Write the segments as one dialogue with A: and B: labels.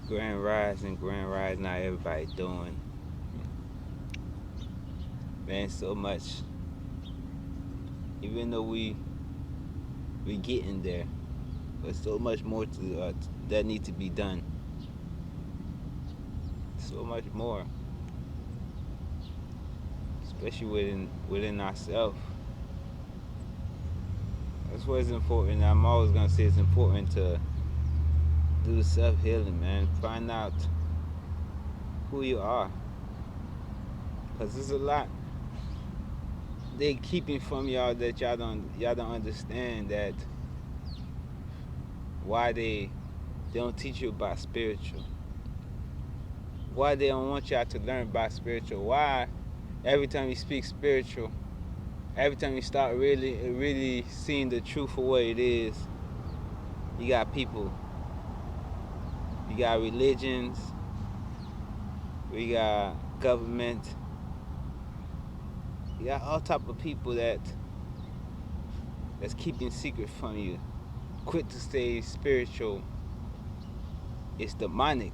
A: Grand Rise, not everybody doing. Man, so much. Even though we getting there, but so much more that need to be done. So much more, especially within ourselves. That's what's important. I'm always gonna say it's important to do the self healing, man. Find out who you are, cause there's a lot they keeping from y'all that y'all don't understand that why they don't teach you about spiritual. Why they don't want y'all to learn about spiritual. Why every time you speak spiritual, every time you start really seeing the truth for what it is, you got people, you got religions, we got government, you got all type of people that's keeping secret from you. Quick to say spiritual is demonic.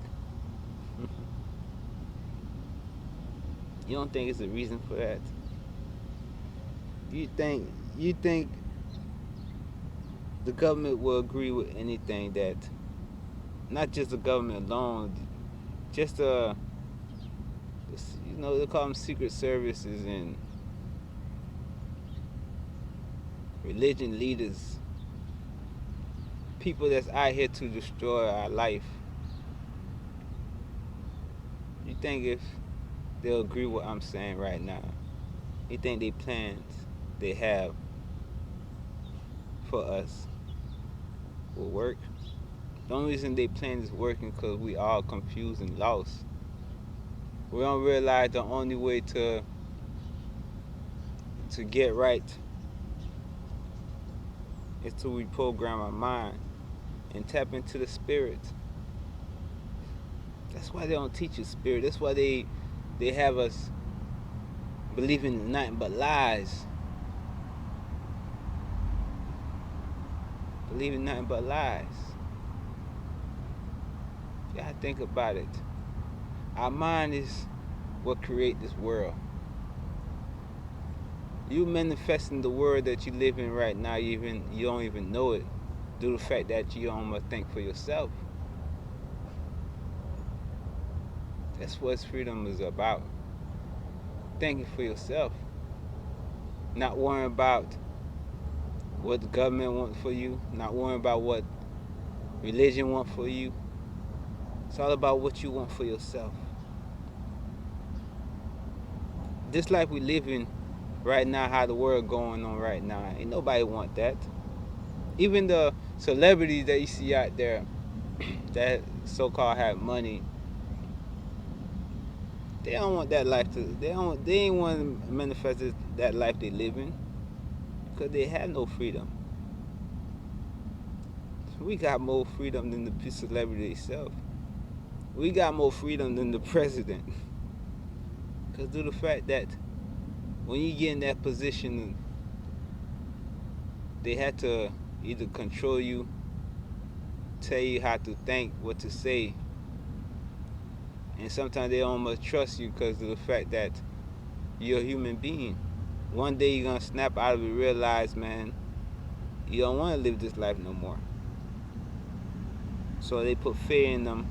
A: You don't think it's a reason for that? You think you think the government will agree with anything that not just the government alone, just they call them secret services and religion leaders, people that's out here to destroy our life. You think if they'll agree with what I'm saying right now? You think they plans they have for us will work? The only reason they plan is working because we all confused and lost. We don't realize the only way to get right is to reprogram our mind and tap into the spirit. That's why they don't teach us spirit. That's why they have us believing nothing but lies. Believing nothing but lies. You gotta think about it. Our mind is what create this world. You manifesting the world that you live in right now, you don't even know it due to the fact that you don't much think for yourself. That's what freedom is about. Thinking for yourself. Not worrying about what the government wants for you, not worrying about what religion wants for you. It's all about what you want for yourself. This life we live in right now, how the world going on right now, ain't nobody want that. Even the celebrities that you see out there that so-called have money, they don't want that life to. They ain't want to manifest that life they live in because they have no freedom. We got more freedom than the celebrity itself. We got more freedom than the president. Because due to the fact that when you get in that position, they had to either control you, tell you how to think, what to say, and sometimes they don't much trust you because of the fact that you're a human being. One day you're gonna snap out of it, realize, man, you don't want to live this life no more. So they put fear in them.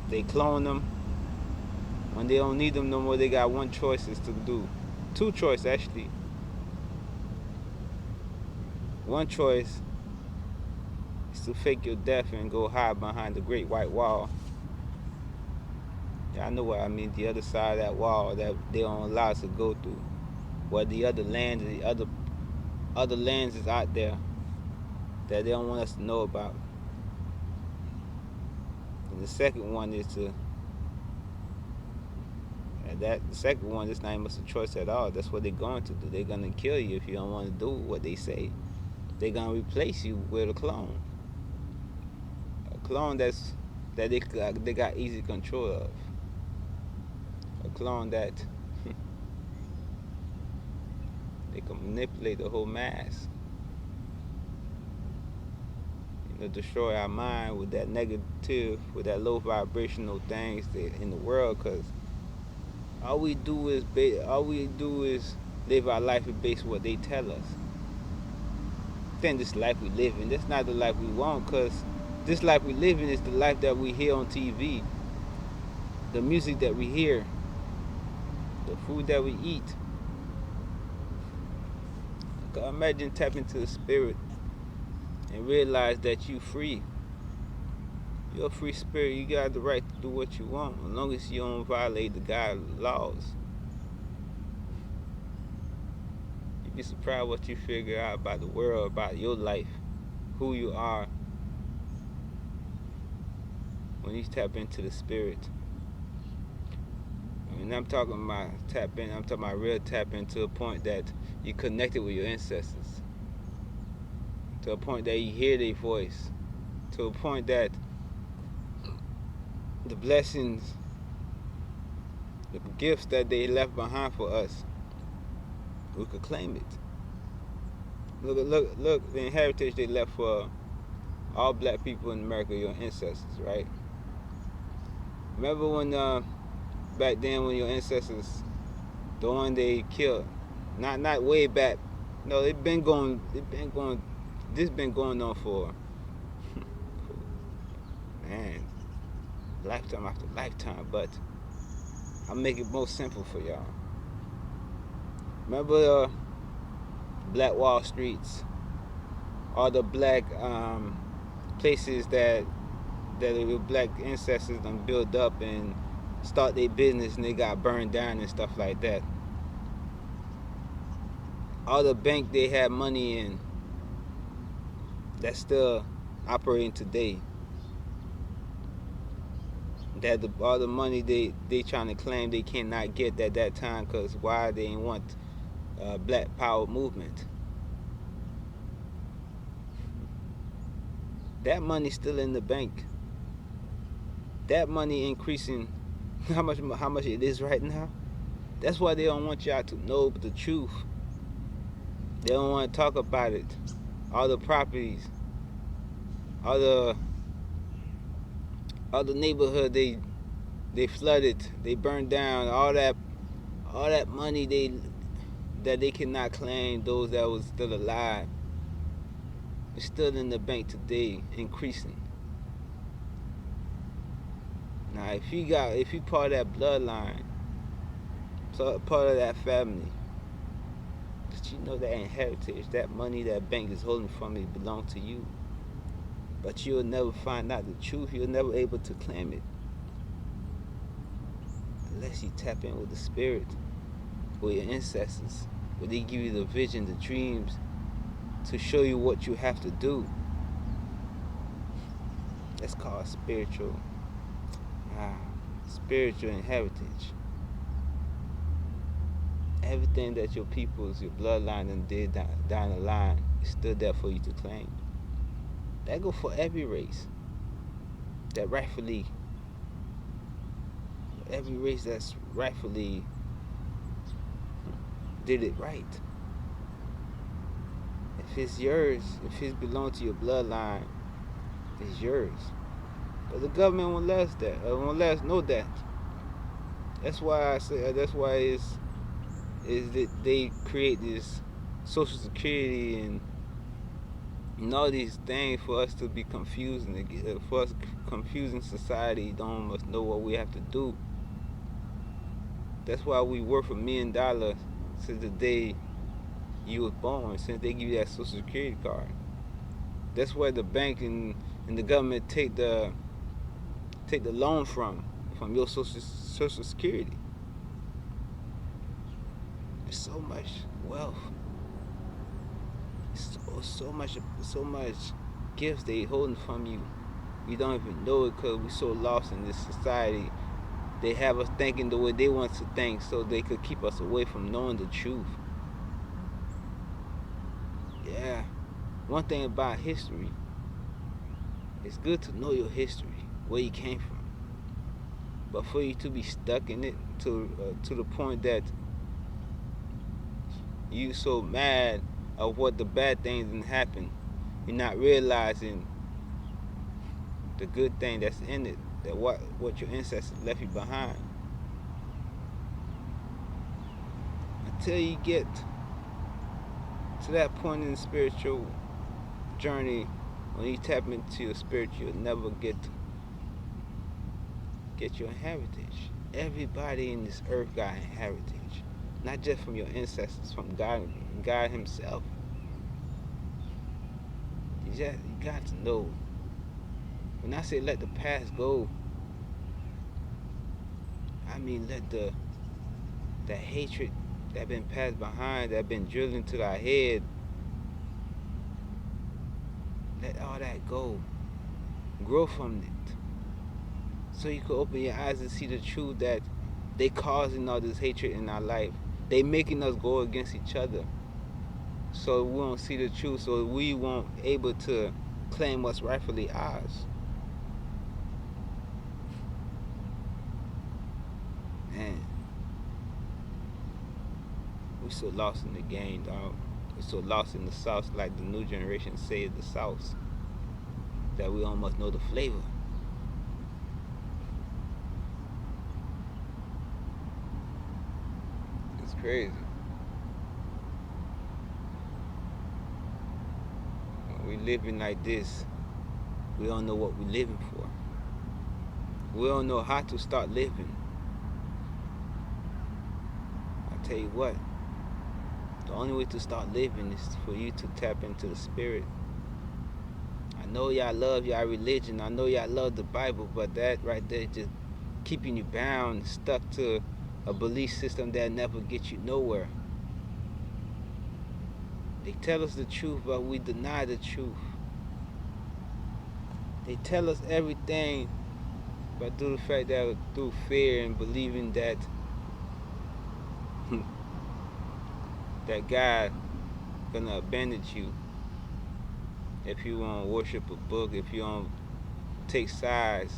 A: They clone them. When they don't need them no more, they got one choice is to do. Two choices actually. One choice is to fake your death and go hide behind the Great White Wall. Y'all know what I mean. The other side of that wall that they don't allow us to go through. Where the other lands, the other lands is out there that they don't want us to know about. And the second one is to the second one is not even a choice at all. That's what they're going to do. They're gonna kill you if you don't want to do what they say. They're gonna replace you with a clone. A clone that they got easy control of. A clone that they can manipulate the whole mass. to destroy our mind with that negative, with that low vibrational things that in the world. Cause all we do is live our life based on what they tell us. Then this life we live in, that's not the life we want. Cause this life we live in is the life that we hear on TV, the music that we hear, the food that we eat. Imagine tap into the spirit and realize that you free. You're a free spirit. You got the right to do what you want, as long as you don't violate the God laws. You'd be surprised what you figure out about the world, about your life, who you are, when you tap into the spirit. And I'm talking about tap in. I'm talking about real tap in to a point that you connected with your ancestors, to a point that you hear their voice, to a point that the blessings, the gifts that they left behind for us, we could claim it. Look, the heritage they left for all black people in America, your ancestors, right? Remember when back then when your ancestors, the one they killed, not way back, no, this been going on for man, lifetime after lifetime, but I'll make it more simple for y'all. Remember Black Wall Streets, all the black places that the black ancestors done built up and start their business and they got burned down and stuff like that. All the bank they had money in that's still operating today. That all the money they trying to claim they cannot get at that time, because why? They didn't want black power movement. That money's still in the bank. That money increasing how much it is right now. That's why they don't want y'all to know the truth. They don't want to talk about it. All the properties, all the neighborhood they flooded, they burned down, all that money that they cannot claim, those that was still alive, it's still in the bank today, increasing. Now if you part of that bloodline, so part of that family, but you know that ain't heritage, that money that bank is holding from you belong to you. But you'll never find out the truth. You're never able to claim it unless you tap in with the spirit, with your ancestors, where they give you the vision, the dreams, to show you what you have to do. That's called spiritual heritage. Everything that your peoples, your bloodline, and did down the line is still there for you to claim. That go for every race. That rightfully, every race that's rightfully did it right. If it's yours, if it belongs to your bloodline, it's yours. But the government won't let us that. Won't let us know that. That's why I say. That's why is that they create this Social Security and all these things for us to be confused, and for us confusing society. Don't must know what we have to do. That's why we worth $1 million since the day you was born, since they give you that Social Security card. That's where the bank and the government take the loan from your Social Security. There's so much wealth, so much gifts they holding from you. You don't even know it, because we're so lost in this society. They have us thinking the way they want to think, so they could keep us away from knowing the truth. Yeah, one thing about history, it's good to know your history, where you came from. But for you to be stuck in it to the point that you so mad of what the bad things didn't happen, you're not realizing the good thing that's in it, that what your ancestors left you behind. Until you get to that point in the spiritual journey, when you tap into your spirit, you'll never get your heritage. Everybody in this earth got a heritage, not just from your ancestors, from God Himself. You got to know. When I say let the past go, I mean let that hatred that been passed behind, that been drilled into our head, let all that go. Grow from it. So you can open your eyes and see the truth that they causing all this hatred in our life. They making us go against each other. So we won't see the truth, so we won't able to claim what's rightfully ours. Man, we so lost in the game, dog. We so lost in the sauce, like the new generation say, the sauce, that we almost know the flavor. It's crazy. When we living like this, we don't know what we're living for. We don't know how to start living. I tell you what, the only way to start living is for you to tap into the spirit. I know y'all love y'all religion. I know y'all love the Bible, but that right there just keeping you bound, stuck to a belief system that never gets you nowhere. They tell us the truth, but we deny the truth. They tell us everything, but through the fact that through fear and believing that that God gonna abandon you if you won't worship a book, if you don't take sides.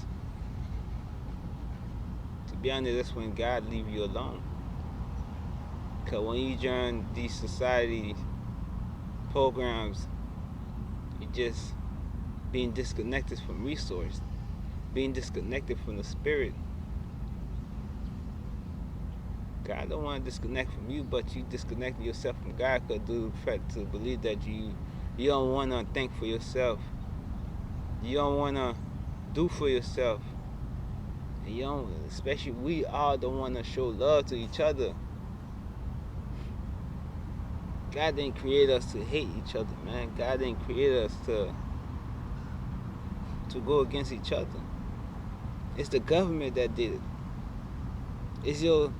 A: To be honest, that's when God leave you alone. Because when you join these society programs, you just being disconnected from resource, being disconnected from the spirit. God don't want to disconnect from you, but you disconnect yourself from God because due to the fact to believe that you don't want to think for yourself. You don't want to do for yourself. And you don't, especially we all don't want to show love to each other. God didn't create us to hate each other, man. God didn't create us to go against each other. It's the government that did it. It's your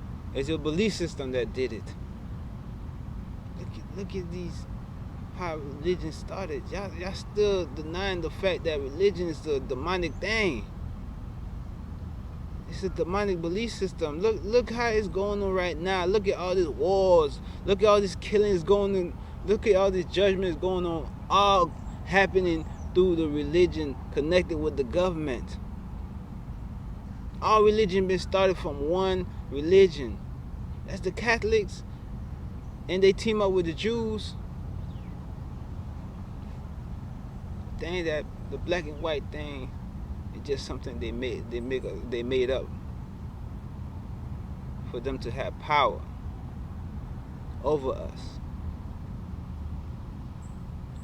A: belief system that did it. Look at these, how religion started. Y'all still denying the fact that religion is the demonic thing. It's a demonic belief system. Look how it's going on right now. Look at all these wars. Look at all these killings going on. Look at all these judgments going on. All happening through the religion connected with the government. All religion been started from one religion. That's the Catholics. And they team up with the Jews. Thing that the black and white thing is just something they made up for them to have power over us.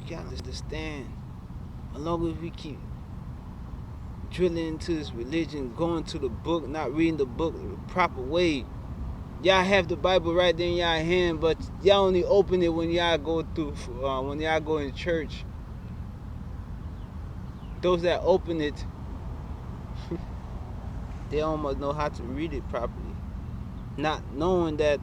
A: You gotta understand, as long as we keep drilling into this religion, going to the book, not reading the book the proper way. Y'all have the Bible right there in y'all hand, but y'all only open it when y'all go through, when y'all go in church. Those that open it, they almost know how to read it properly, not knowing that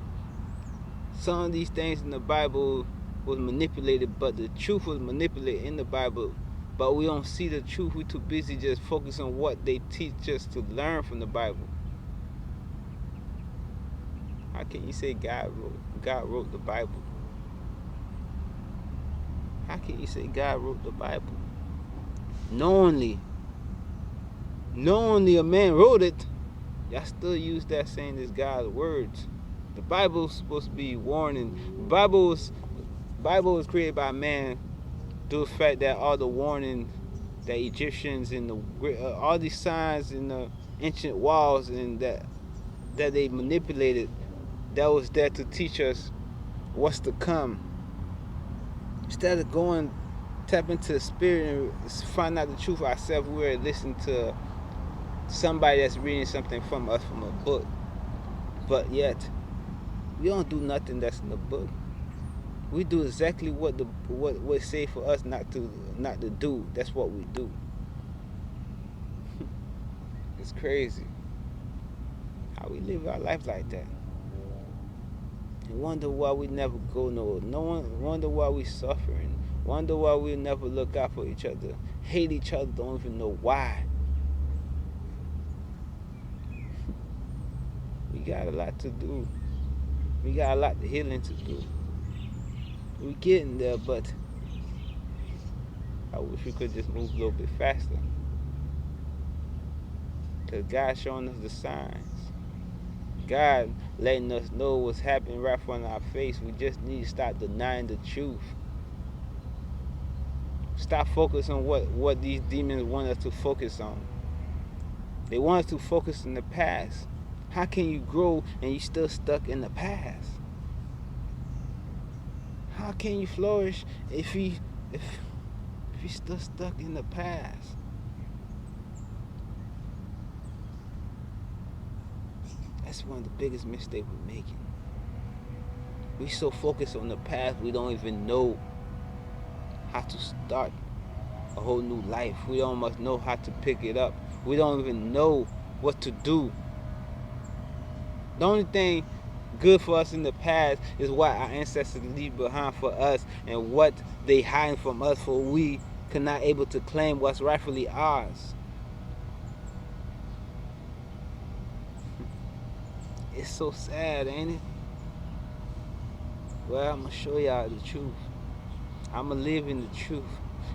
A: some of these things in the Bible was manipulated, but the truth was manipulated in the Bible. But we don't see the truth. We're too busy just focusing on what they teach us to learn from the Bible. How can you say God wrote the Bible? How can you say God wrote the Bible? Knowingly a man wrote it, y'all still use that saying it's God's words. The Bible is supposed to be warning. The Bible was created by man due to the fact that all the warning that Egyptians and all these signs in the ancient walls and that they manipulated, that was there to teach us what's to come. Instead of going tap into the spirit and find out the truth ourselves, we were listening to somebody that's reading something from us from a book. But yet, we don't do nothing that's in the book. We do exactly what it say for us not to do. That's what we do. It's crazy how we live our life like that. And wonder why we never go nowhere. No one wonder why we suffering. Wonder why we never look out for each other. Hate each other, don't even know why. We got a lot to do. We got a lot of healing to do. We getting there, but I wish we could just move a little bit faster. Because God's showing us the signs. God letting us know what's happening right in front of our face. We just need to stop denying the truth. Stop focusing on what these demons want us to focus on. They want us to focus on the past. How can you grow and you still stuck in the past? How can you flourish if you're still stuck in the past? That's one of the biggest mistakes we're making. We so focused on the past, we don't even know how to start a whole new life. We don't much know how to pick it up. We don't even know what to do. The only thing good for us in the past is what our ancestors leave behind for us and what they hide from us, for we cannot able to claim what's rightfully ours. It's so sad, ain't it? Well, I'm gonna show y'all the truth. I'm gonna live in the truth,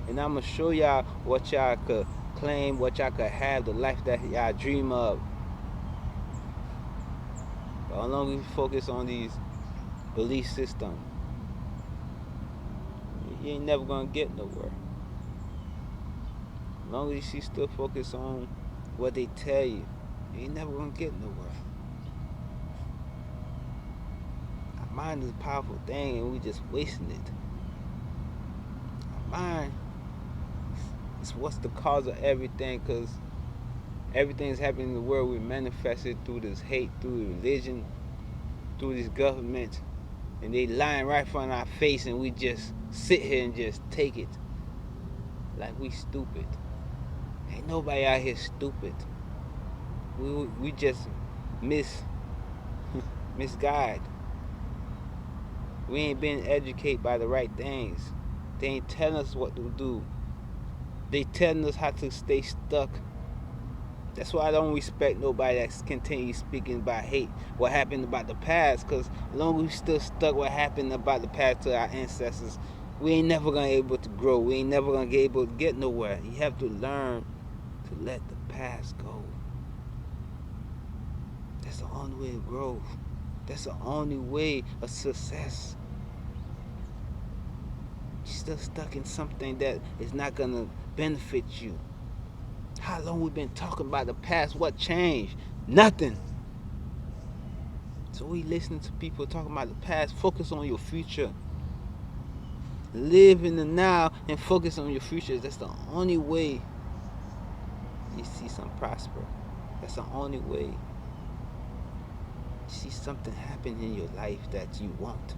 A: and I'm gonna show y'all what y'all could claim, what y'all could have, the life that y'all dream of. But how long we focus on these belief systems, you ain't never gonna get nowhere. As long as you still focus on what they tell you, you ain't never gonna get nowhere. Our mind is a powerful thing, and we just wasting it. Our mind is what's the cause of everything, because everything's happening in the world. We manifest it through this hate, through religion, through this government, and they lying right in front of our face, and we just sit here and just take it like we stupid. Ain't nobody out here stupid. We just misguide. We ain't been educated by the right things. They ain't telling us what to do. They telling us how to stay stuck. That's why I don't respect nobody that continues speaking about hate, what happened about the past, because as long as we still stuck what happened about the past to our ancestors, we ain't never gonna be able to grow. We ain't never gonna be able to get nowhere. You have to learn to let the past go. That's the only way of growth. That's the only way of success. You're still stuck in something that is not gonna benefit you. How long we been talking about the past? What changed? Nothing. So we listening to people talking about the past. Focus on your future. Live in the now and focus on your future. That's the only way you see some prosper. That's the only way you see something happen in your life that you want.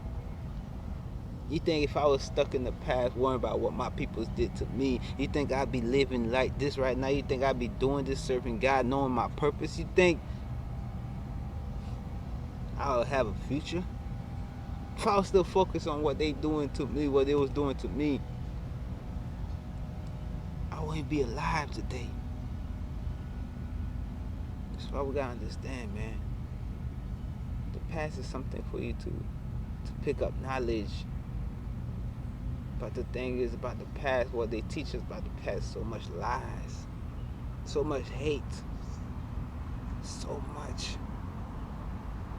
A: You think if I was stuck in the past worrying about what my people did to me, you think I'd be living like this right now? You think I'd be doing this, serving God, knowing my purpose? You think I'll have a future? If I was still focused on what they doing to me, what they was doing to me, I wouldn't be alive today. That's why we gotta understand, man. The past is something for you to pick up knowledge. But the thing is about the past, what they teach us about the past, so much lies, so much hate, so much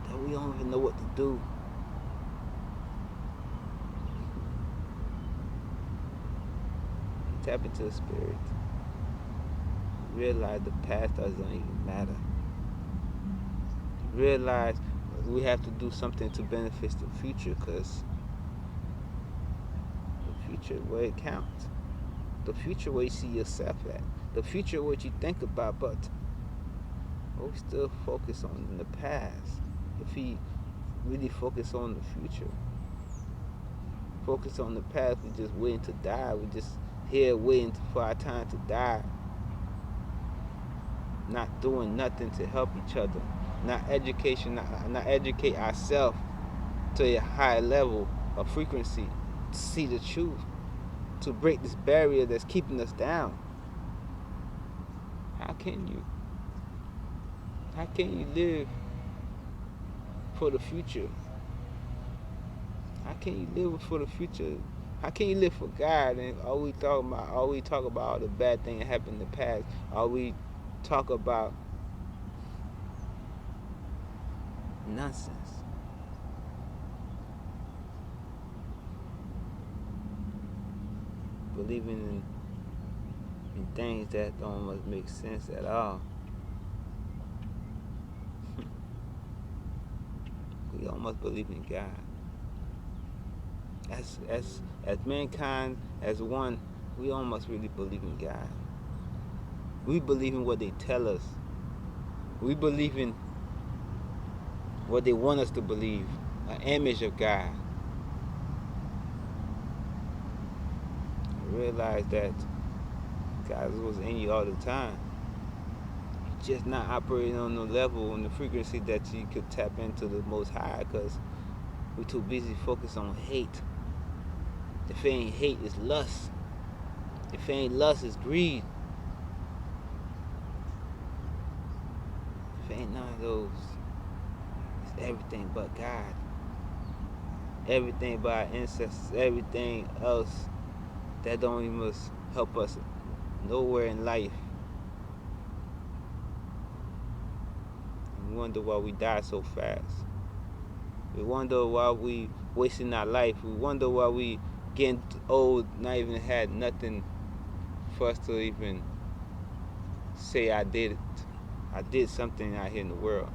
A: that we don't even know what to do. Tap into the spirit. realize the past doesn't even matter. Realize we have to do something to benefit the future, because the future where it counts. The future where you see yourself at. The future what you think about, but we still focus on the past. If we really focus on the future, focus on the past, we just waiting to die. We just here waiting for our time to die. Not doing nothing to help each other. Not educate ourselves to a high level of frequency, to see the truth, to break this barrier that's keeping us down. How can you live for the future? How can you live for the future? How can you live for God and all we talk about all the bad things that happened in the past? All we talk about nonsense. Believing in things that don't almost make sense at all. We almost believe in God. As mankind, as one, we almost really believe in God. We believe in what they tell us. We believe in what they want us to believe, an image of God. Realize that God was in you all the time. Just not operating on the level and the frequency that you could tap into the Most High, because we're too busy focused on hate. If it ain't hate, it's lust. If it ain't lust, it's greed. If it ain't none of those, it's everything but God. Everything but our ancestors. Everything else that don't even help us nowhere in life. We wonder why we die so fast. We wonder why we wasting our life. We wonder why we getting old, not even had nothing for us to even say I did it. I did something out here in the world.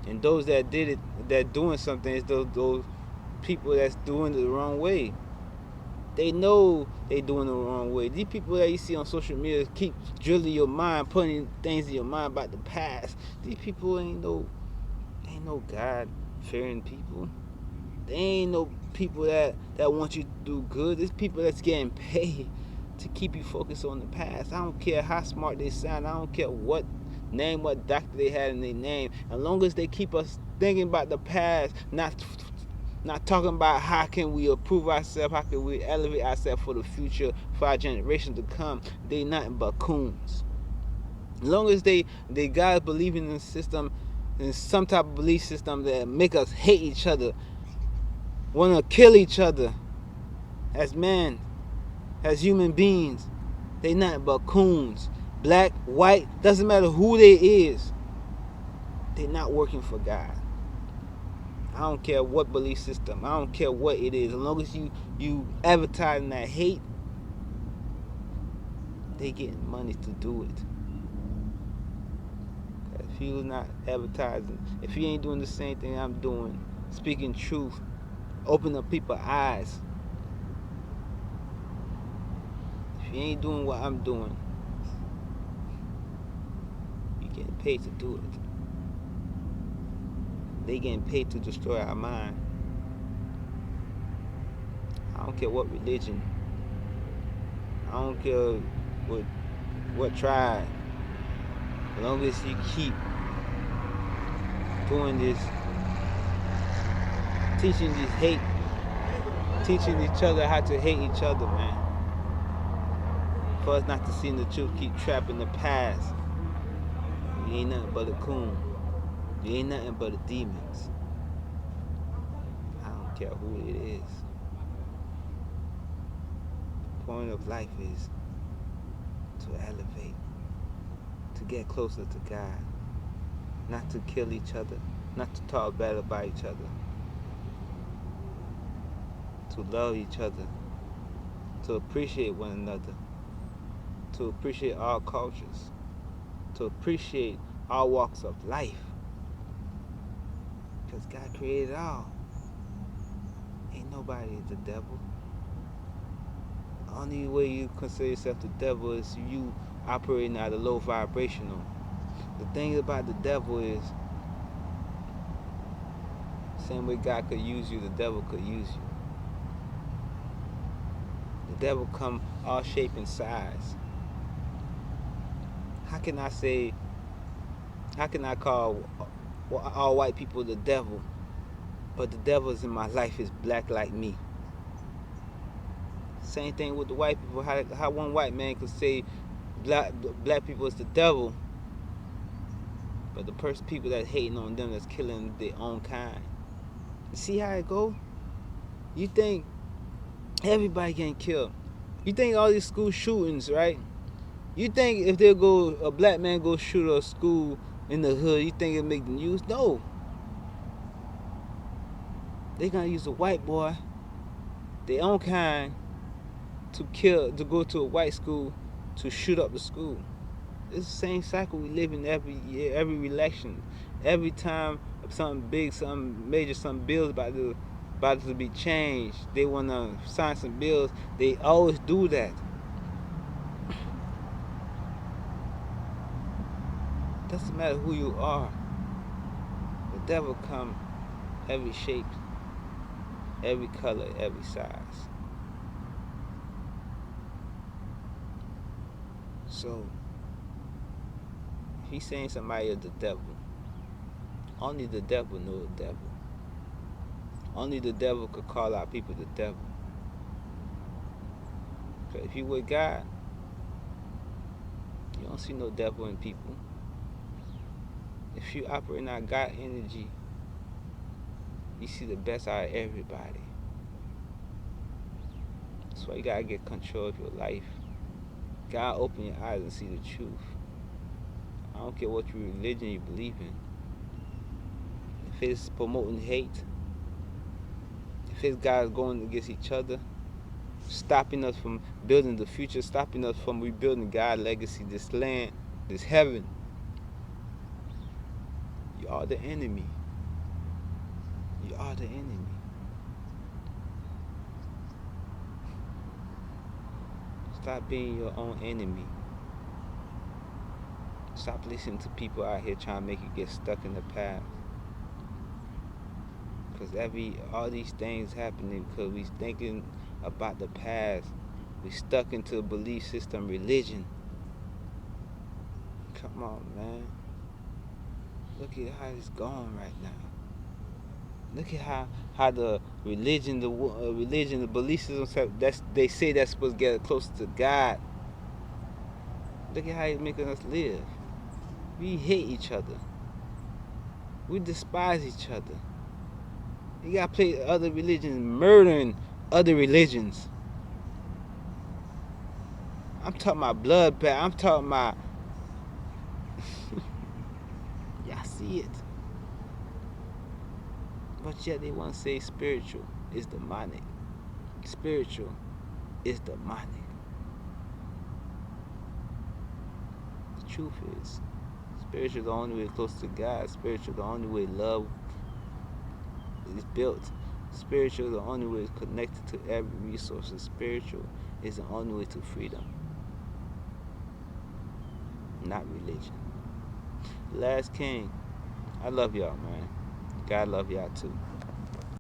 A: And those that did it, that doing something, is those people that's doing it the wrong way. They know they doing it the wrong way. These people that you see on social media keep drilling your mind, putting things in your mind about the past. These people ain't no God-fearing people. They ain't no people that want you to do good. There's people that's getting paid to keep you focused on the past. I don't care how smart they sound. I don't care what doctor they had in their name. As long as they keep us thinking about the past, not talking about how can we improve ourselves, how can we elevate ourselves for the future, for our generation to come, they nothing but coons. As long as they guys believing in the system, in some type of belief system that make us hate each other, want to kill each other as men, as human beings, they nothing but coons. Black, white, doesn't matter who they is, they not working for God. I don't care what belief system, I don't care what it is, as long as you advertising that hate, they getting money to do it. If you not advertising, if you ain't doing the same thing I'm doing, speaking truth, open up people's eyes, if you ain't doing what I'm doing, you getting paid to do it. They getting paid to destroy our mind. I don't care what religion, I don't care what tribe, as long as you keep doing this, teaching each other how to hate each other, man. For us not to see the truth, keep trapping the past. You ain't nothing but a coon. You ain't nothing but a demons. I don't care who it is. The point of life is to elevate, to get closer to God, not to kill each other, not to talk bad about each other, to love each other, to appreciate one another, to appreciate all cultures, to appreciate all walks of life. Because God created all. Ain't nobody the devil. The only way you consider yourself the devil is you operating at a low vibrational. The thing about the devil is, same way God could use you, the devil could use you. The devil come all shape and size. How can I call all white people the devil, but the devil's in my life is black like me? Same thing with the white people. How one white man could say black people is the devil, but the people that hating on them, that's killing their own kind. You see how it go? You think everybody getting killed? You think all these school shootings, right? You think if a black man go shoot a school in the hood, you think it'll make the news? No. They gonna use a white boy, their own kind, to go to a white school to shoot up the school. It's the same cycle we live in every year, every election. Every time something big, something major, some bills about to be changed, they wanna sign some bills. They always do that. Doesn't matter who you are. The devil come every shape, every color, every size. So if he's saying somebody is the devil, only the devil knows the devil. Only the devil could call out people the devil. So if you with God, you don't see no devil in people. If you operate in our God energy, you see the best out of everybody. That's why you gotta get control of your life. God open your eyes and see the truth. I don't care what religion you believe in. If it's promoting hate, if it's guys going against each other, stopping us from building the future, stopping us from rebuilding God's legacy, this land, this heaven, you are the enemy. You are the enemy. Stop being your own enemy. Stop listening to people out here trying to make you get stuck in the past. Because all these things happening because we thinking about the past. We stuck into a belief system, religion. Come on, man. Look at how it's going right now. Look at how the religion, the belief system, they say that's supposed to get us closer to God. Look at how it's making us live. We hate each other. We despise each other. You gotta play other religions, murdering other religions. I'm talking about bloodbath. I'm talking about. Y'all see it. But yet they want to say spiritual is demonic. Spiritual is demonic. The truth is, spiritual is the only way close to God. Spiritual is the only way love is built. Spiritual is the only way connected to every resource. Spiritual is the only way to freedom. Not religion. Last King. I love y'all, man. God love y'all too.